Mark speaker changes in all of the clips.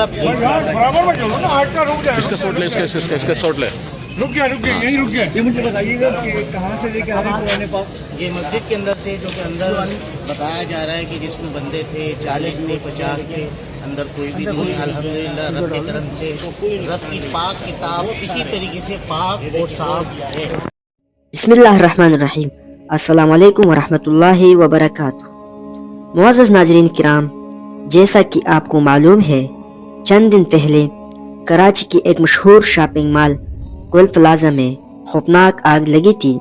Speaker 1: बराबर में चलो ना, आठ का रुक जाए।
Speaker 2: इसका शॉट ले, इसका शॉट ले।
Speaker 1: रुक गया यहीं रुक गया।
Speaker 3: ये मुझे बताइएगा कि कहाँ से लेके आ रहे हैं पुराने पाक?
Speaker 4: ये मस्जिद के अंदर से, जो कि अंदर बताया जा रहा है कि जिसमें बंदे थे 40 थे 50 थे, अंदर कोई भी नहीं। अल्हम्दुलिल्लाह रब के करम से रब की पाक किताब इसी तरीके से पाक और साफ है।
Speaker 5: बिस्मिल्लाहिर्रहमानिर्रहीम। अस्सलाम वालेकुम वरहमतुल्लाहि वबरकातुहू। मुअज़्ज़ज़ नाज़रीन किराम, जैसा कि आपको मालूम है, चंद दिन पहले कराची की एक मशहूर शॉपिंग मॉल गोल प्लाजा में खौफनाक आग लगी थी,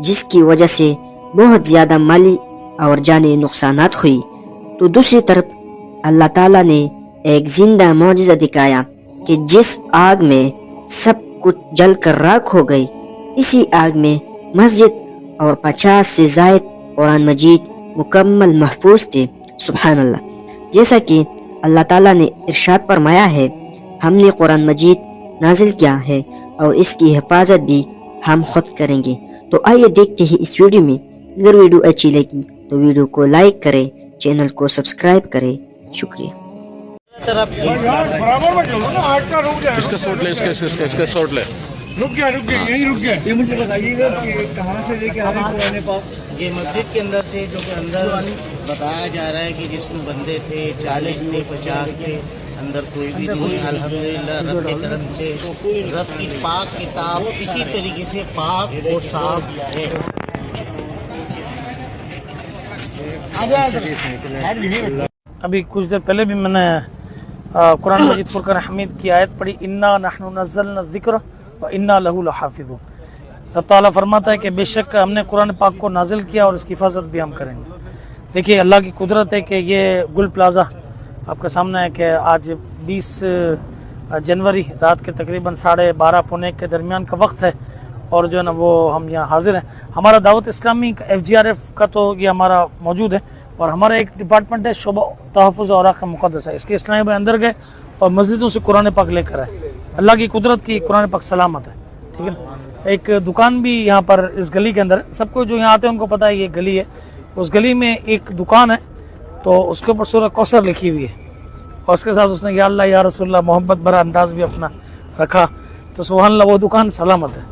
Speaker 5: जिसकी वजह से बहुत ज़्यादा माली और जानी नुकसानात हुई। तो दूसरी तरफ अल्लाह ताला ने एक जिंदा मौजिज़ा दिखाया कि जिस आग में सब कुछ जल कर राख हो गई, इसी आग में मस्जिद और 50 से ज़ायद कुरान मजीद मुकम्मल महफूज थे। सुभान अल्लाह। जैसा कि अल्लाह ताला ने इरशाद फरमाया है, हमने कुरान मजीद नाजिल किया है और इसकी हिफाजत भी हम खुद करेंगे। तो आइए देखते हैं इस वीडियो में। अगर वीडियो अच्छी लगी तो वीडियो को लाइक करें, चैनल को सब्सक्राइब करें। शुक्रिया।
Speaker 1: बराबर में चलो ना, आठ का रुक जाए।
Speaker 2: इसका शॉट ले, इसका शॉट ले।
Speaker 1: रुक गया यहीं रुक गया।
Speaker 3: ये मुझे बताइएगा कि कहाँ से लेके आ रहे हैं पुराने पाक?
Speaker 4: ये मस्जिद के अंदर से, जो कि अंदर बताया जा रहा है कि जिसमें बंदे थे 40 थे 50 थे, अंदर कोई भी नहीं। अल्हम्दुलिल्लाह रब के करम से रब की पाक किताब इसी तरीके से पाक और साफ है।
Speaker 6: अभी कुछ देर पहले भी मैंने कुरान मजीद फुरकान हमीद की आयत पढ़ी, इन्ना नहनु नज़्ज़लना ज़िक्र व इन्ना लहू लहाफ़िज़ून। रब ताला फरमाता है कि बेशक हमने कुरान पाक को नाजिल किया और इसकी हिफाजत भी हम करेंगे। देखिए अल्लाह की कुदरत है कि ये गुल प्लाज़ा आपके सामने है कि आज 20 जनवरी रात के तकरीबन 12:30 पौने 1 के दरमियान का वक्त है, और जो है ना वो हम यहाँ हाजिर हैं। हमारा दावत इस्लामी FGRF का तो ये हमारा मौजूद है, और हमारा एक डिपार्टमेंट है शोबा तहफ़्फ़ुज़ औराक़ मुक़द्दसा है। इसके इस्लामी भाई अंदर गए और मस्जिदों से कुरान पाक लेकर आए। अल्लाह की कुदरत की कुरान पाक सलामत है, ठीक है ना। एक दुकान भी यहाँ पर इस गली के अंदर है। सबको जो यहाँ आते हैं उनको पता है ये गली है। उस गली में एक दुकान है, तो उसके ऊपर सूरह कौसर लिखी हुई है, और उसके साथ उसने या अल्लाह या रसूलुल्लाह मोहब्बत भरा अंदाज भी अपना रखा। तो सुभान अल्लाह वो दुकान सलामत है।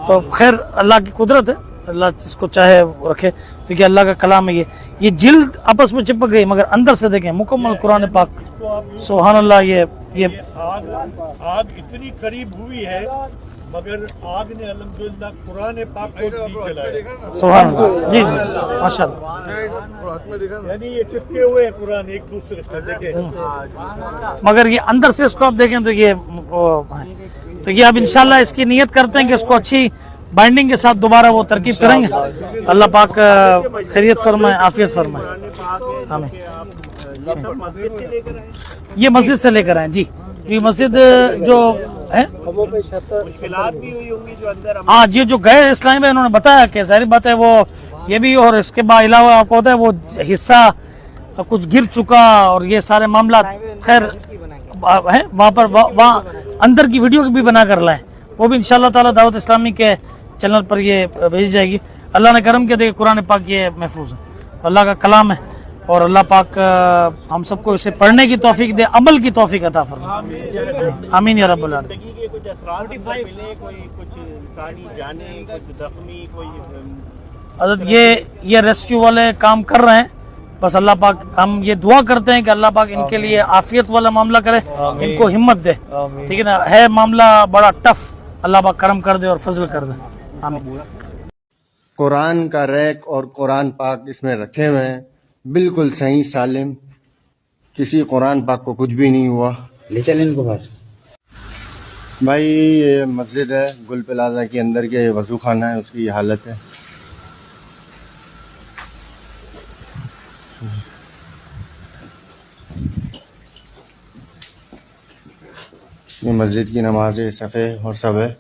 Speaker 6: तो खैर अल्लाह की कुदरत है, अल्लाह जिसको चाहे वो रखे। देखिए अल्लाह का कलाम है, ये जिल्द आपस में चिपक गई, मगर अंदर से देखें मुकम्मल कुरान पाक। सुभान अल्लाह। ये
Speaker 1: आग इतनी करीब हुई है, मगर आग ने अल्हम्दुलिल्लाह कुरान पाक को भी जलाया।
Speaker 6: सुभान अल्लाह। जी माशाअल्लाह।
Speaker 1: यानी ये चिपके हुए हैं कुरान एक दूसरे से, देखें।
Speaker 6: मगर ये अंदर से इसको आप देखें तो ये अब इंशाल्लाह इसकी नियत करते हैं कि इसको अच्छी बाइंडिंग के साथ दोबारा वो तरकीब करेंगे। अल्लाह पाक खैरियत फरमाए, आफियत फरमाए। आमीन। ये मस्जिद से लेकर आए जी। ये मस्जिद जो है, हाँ ये जो गए इस्लामी में इन्होंने बताया कि जाहिर बात है वो ये भी, और इसके बाद अलावा आपको होता है वो हिस्सा कुछ गिर चुका, और ये सारे मामला खैर है। वहाँ पर वहाँ अंदर की वीडियो भी बना कर लाएं, वो भी इंशाल्लाह ताला दावत इस्लामी के चैनल पर ये भेजी जाएगी। अल्लाह ने करम किया, देखिए कुरान पाक ये महफूज है, अल्लाह का कलाम है, और अल्लाह पाक हम सबको इसे पढ़ने की तौफीक दे, अमल की तौफीक अता फरमाए। आमीन या रब्बल आलमीन। हज़रत ये रेस्क्यू वाले काम कर रहे हैं, बस अल्लाह पाक हम ये दुआ करते हैं कि अल्लाह पाक इनके लिए आफियत वाला मामला करे, इनको हिम्मत दे, ठीक है ना। है मामला बड़ा टफ, अल्लाह पाक करम कर दे और फजल कर दे। आमीन।
Speaker 7: कुरान का रैक और कुरान पाक इसमें रखे हुए हैं, बिल्कुल सही सालिम, किसी कुरान पाक को कुछ भी नहीं हुआ।
Speaker 3: ले चलें इनको पास।
Speaker 7: भाई ये मस्जिद है गुल प्लाजा के अंदर के वज़ू खाना है, उसकी ये हालत है। ये मस्जिद की नमाज़ें सफ़े और सब है।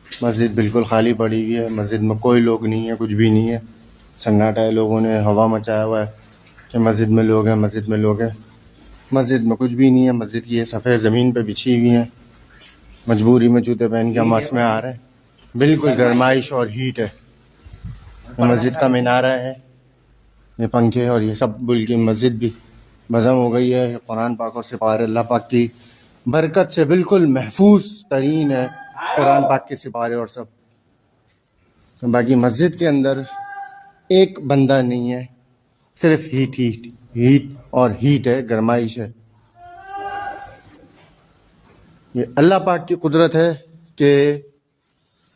Speaker 7: मस्जिद बिल्कुल खाली पड़ी हुई है, मस्जिद में कोई लोग नहीं है, कुछ भी नहीं है, सन्नाटा है। लोगों ने हवा मचाया हुआ है कि मस्जिद में लोग हैं, मस्जिद में लोग हैं। मस्जिद में कुछ भी नहीं है। मस्जिद की ये सफ़ेद ज़मीन पे बिछी हुई हैं, मजबूरी में जूते पहन के हम में आ रहे हैं। बिल्कुल गरमाइश और हीट है। मस्जिद का मीनारा है, ये पंखे और ये सब, बल्कि मस्जिद भी बज़म हो गई है। कुरान पाक और सिपार अल्लाह पाक की برکت سے بالکل محفوظ ترین ہے، قرآن پاک کے سپارے اور سب. باقی مسجد کے اندر ایک بندہ نہیں ہے، صرف ہیٹ اور ہیٹ ہے، گرمائش ہے. یہ اللہ پاک کی قدرت ہے کہ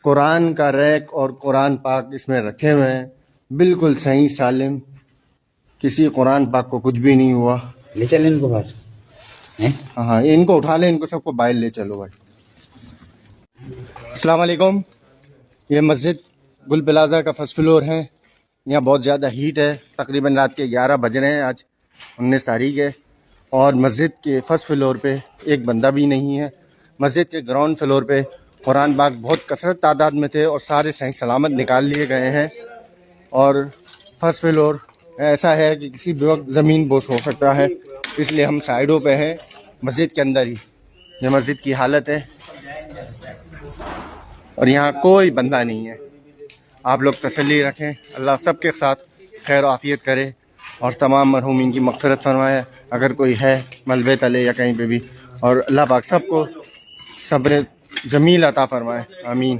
Speaker 7: قرآن کا ریک اور قرآن پاک اس میں رکھے ہوئے ہیں، بالکل صحیح سالم، کسی قرآن پاک کو کچھ بھی نہیں ہوا.
Speaker 3: لے چلیں ان کو پاس.
Speaker 7: ہاں ان کو اٹھا لیں، ان کو سب کو باہر لے چلو بھائی. السلام علیکم. یہ مسجد گل پلازا کا فرسٹ فلور ہے. یہاں بہت زیادہ ہیٹ ہے. تقریباً رات کے 11 بج رہے ہیں، آج 19 تاریخ ہے، اور مسجد کے فرسٹ فلور پہ ایک بندہ بھی نہیں ہے. مسجد کے گراؤنڈ فلور پہ قرآن پاک بہت کثرت تعداد میں تھے اور سارے صحیح سلامت نکال لیے گئے ہیں. اور فرسٹ فلور ایسا ہے کہ کسی بھی وقت زمین بوس ہو سکتا ہے، اس لیے ہم سائڈوں پہ ہیں مسجد کے اندر ہی. یہ مسجد کی حالت ہے اور یہاں کوئی بندہ نہیں ہے. آپ لوگ تسلی رکھیں، اللہ سب کے ساتھ خیر و عافیت کرے اور تمام مرحومین کی مغفرت فرمائے اگر کوئی ہے ملبے تلے یا کہیں پہ بھی، اور اللہ پاک سب کو صبر جمیل عطا فرمائے. آمین.